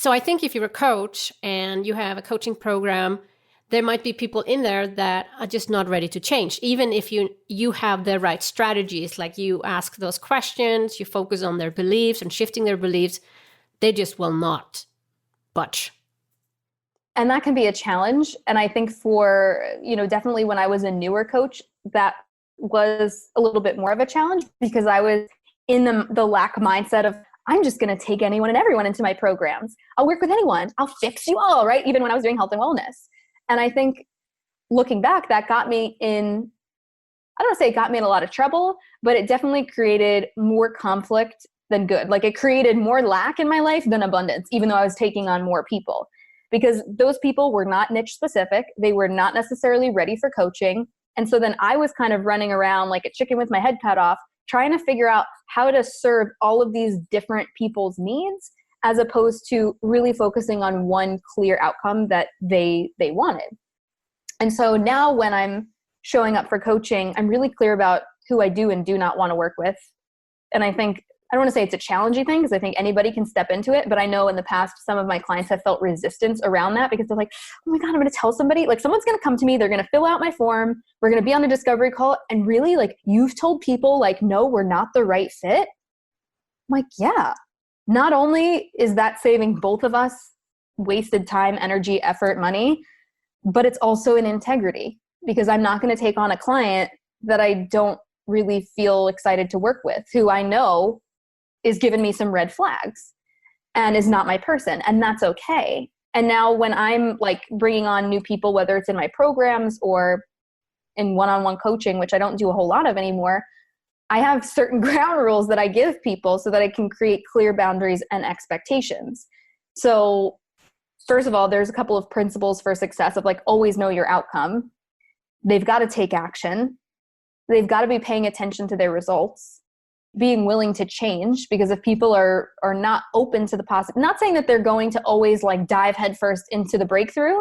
So I think if you're a coach and you have a coaching program, there might be people in there that are just not ready to change. Even if you have the right strategies, like you ask those questions, you focus on their beliefs and shifting their beliefs, they just will not budge. And that can be a challenge. And I think for, definitely when I was a newer coach, that was a little bit more of a challenge because I was in the lack mindset of, I'm just going to take anyone and everyone into my programs. I'll work with anyone. I'll fix you all, right? Even when I was doing health and wellness. And I think looking back, that got me in, I don't want to say it got me in a lot of trouble, but it definitely created more conflict than good. Like it created more lack in my life than abundance, even though I was taking on more people. Because those people were not niche specific. They were not necessarily ready for coaching. And so then I was kind of running around like a chicken with my head cut off, trying to figure out how to serve all of these different people's needs, as opposed to really focusing on one clear outcome that they wanted. And so now when I'm showing up for coaching, I'm really clear about who I do and do not want to work with. And I think, I don't want to say it's a challenging thing because I think anybody can step into it, but I know in the past, some of my clients have felt resistance around that because they're like, oh my God, I'm going to tell somebody, like someone's going to come to me, they're going to fill out my form, we're going to be on a discovery call. And really like, you've told people like, no, we're not the right fit. I'm like, yeah, not only is that saving both of us wasted time, energy, effort, money, but it's also an integrity because I'm not going to take on a client that I don't really feel excited to work with, who I know is giving me some red flags and is not my person. And that's okay. And now when I'm like bringing on new people, whether it's in my programs or in one-on-one coaching, which I don't do a whole lot of anymore, I have certain ground rules that I give people so that I can create clear boundaries and expectations. So first of all, there's a couple of principles for success of like, always know your outcome. They've got to take action. They've got to be paying attention to their results, being willing to change, because if people are not open to the possible, not saying that they're going to always like dive headfirst into the breakthrough,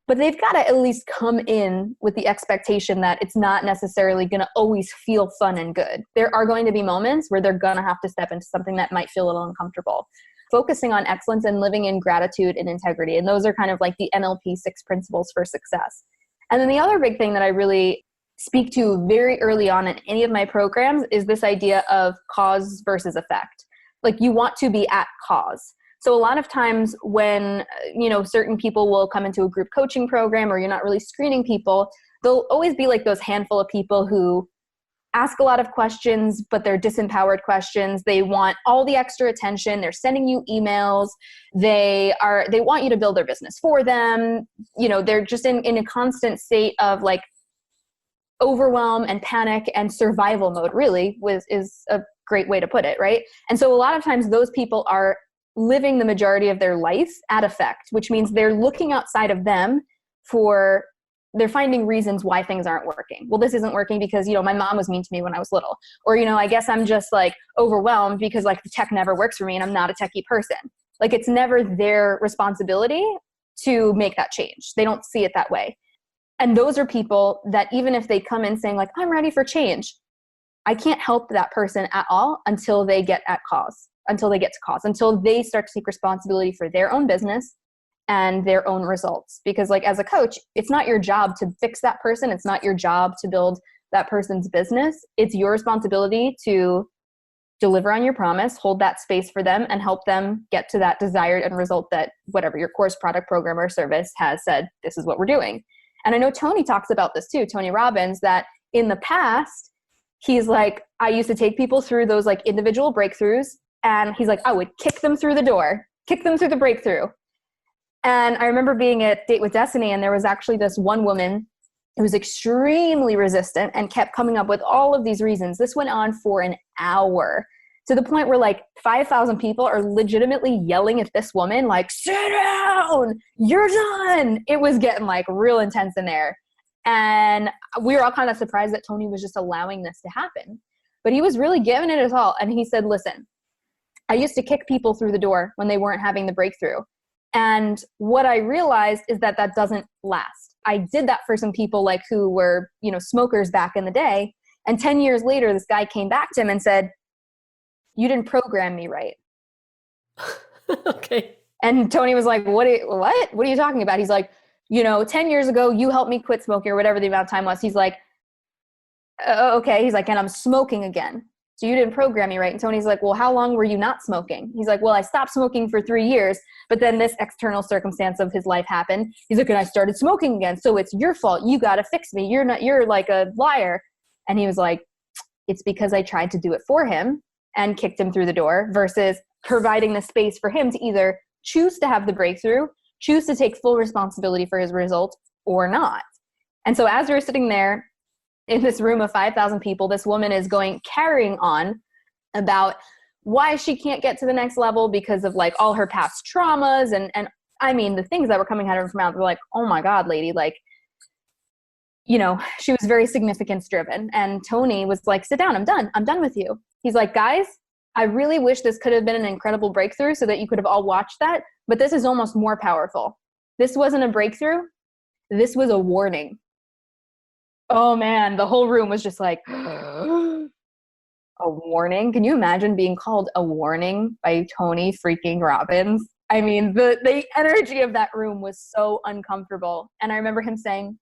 but they've got to at least come in with the expectation that it's not necessarily going to always feel fun and good. There are going to be moments where they're going to have to step into something that might feel a little uncomfortable. Focusing on excellence and living in gratitude and integrity. And those are kind of like the NLP 6 principles for success. And then the other big thing that I really speak to very early on in any of my programs is this idea of cause versus effect. Like you want to be at cause. So a lot of times when, certain people will come into a group coaching program or you're not really screening people, there'll always be like those handful of people who ask a lot of questions, but they're disempowered questions. They want all the extra attention. They're sending you emails. They want you to build their business for them. They're just in a constant state of like overwhelm and panic and survival mode, really, is a great way to put it, right? And so a lot of times those people are living the majority of their life at effect, which means they're looking outside of them they're finding reasons why things aren't working. Well, this isn't working because, my mom was mean to me when I was little. Or, I guess I'm just like overwhelmed because like the tech never works for me and I'm not a techie person. Like it's never their responsibility to make that change. They don't see it that way. And those are people that even if they come in saying like, I'm ready for change, I can't help that person at all until they get to cause, until they start to take responsibility for their own business and their own results. Because like as a coach, it's not your job to fix that person. It's not your job to build that person's business. It's your responsibility to deliver on your promise, hold that space for them, and help them get to that desired end result that whatever your course, product, program, or service has said, this is what we're doing. And I know Tony talks about this too, Tony Robbins, that in the past, he's like, I used to take people through those like individual breakthroughs. And he's like, I would kick them through the door, kick them through the breakthrough. And I remember being at Date with Destiny, and there was actually this one woman who was extremely resistant and kept coming up with all of these reasons. This went on for an hour, to the point where like 5,000 people are legitimately yelling at this woman, like, sit down, you're done. It was getting like real intense in there. And we were all kind of surprised that Tony was just allowing this to happen. But he was really giving it his all. And he said, listen, I used to kick people through the door when they weren't having the breakthrough. And what I realized is that doesn't last. I did that for some people like who were, smokers back in the day. And 10 years later, this guy came back to him and said, you didn't program me right. Okay. And Tony was like, what are you talking about? He's like, 10 years ago, you helped me quit smoking or whatever the amount of time was. He's like, oh, okay. He's like, and I'm smoking again. So you didn't program me right. And Tony's like, well, how long were you not smoking? He's like, well, I stopped smoking for 3 years, but then this external circumstance of his life happened. He's like, and I started smoking again. So it's your fault. You got to fix me. You're like a liar. And he was like, it's because I tried to do it for him and kicked him through the door versus providing the space for him to either choose to have the breakthrough, choose to take full responsibility for his result or not. And so as we were sitting there in this room of 5,000 people, this woman is carrying on about why she can't get to the next level because of like all her past traumas. And I mean, the things that were coming out of her mouth were like, oh my God, lady, like, she was very significance driven. And Tony was like, sit down, I'm done with you. He's like, guys, I really wish this could have been an incredible breakthrough so that you could have all watched that, but this is almost more powerful. This wasn't a breakthrough. This was a warning. Oh man, the whole room was just like, a warning? Can you imagine being called a warning by Tony freaking Robbins? I mean, the energy of that room was so uncomfortable. And I remember him saying,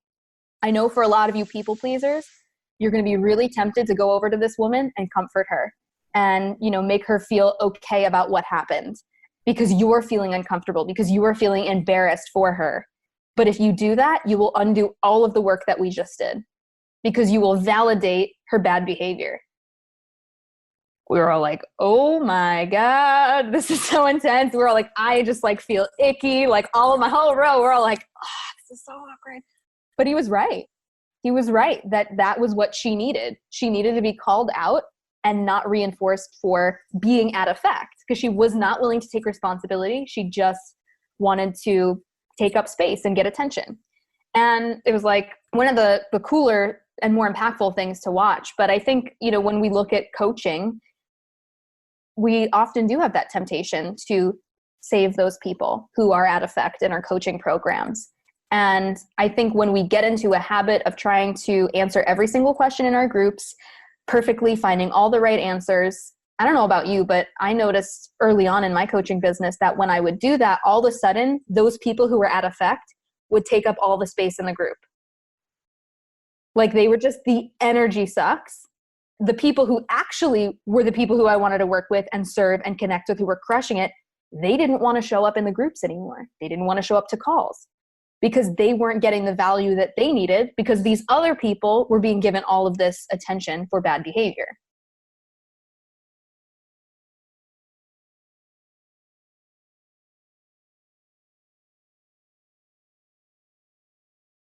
I know for a lot of you people pleasers, you're going to be really tempted to go over to this woman and comfort her and, make her feel okay about what happened because you're feeling uncomfortable, because you are feeling embarrassed for her. But if you do that, you will undo all of the work that we just did because you will validate her bad behavior. We were all like, oh my God, this is so intense. We're all like, I just like feel icky. Like all of my whole row, we're all like, oh, this is so awkward. But he was right. He was right that was what she needed. She needed to be called out and not reinforced for being at effect because she was not willing to take responsibility. She just wanted to take up space and get attention. And it was like one of the cooler and more impactful things to watch. But I think, when we look at coaching, we often do have that temptation to save those people who are at effect in our coaching programs. And I think when we get into a habit of trying to answer every single question in our groups, perfectly finding all the right answers, I don't know about you, but I noticed early on in my coaching business that when I would do that, all of a sudden, those people who were at effect would take up all the space in the group. Like they were just the energy sucks. The people who actually were the people who I wanted to work with and serve and connect with, who were crushing it, they didn't want to show up in the groups anymore. They didn't want to show up to calls because they weren't getting the value that they needed because these other people were being given all of this attention for bad behavior.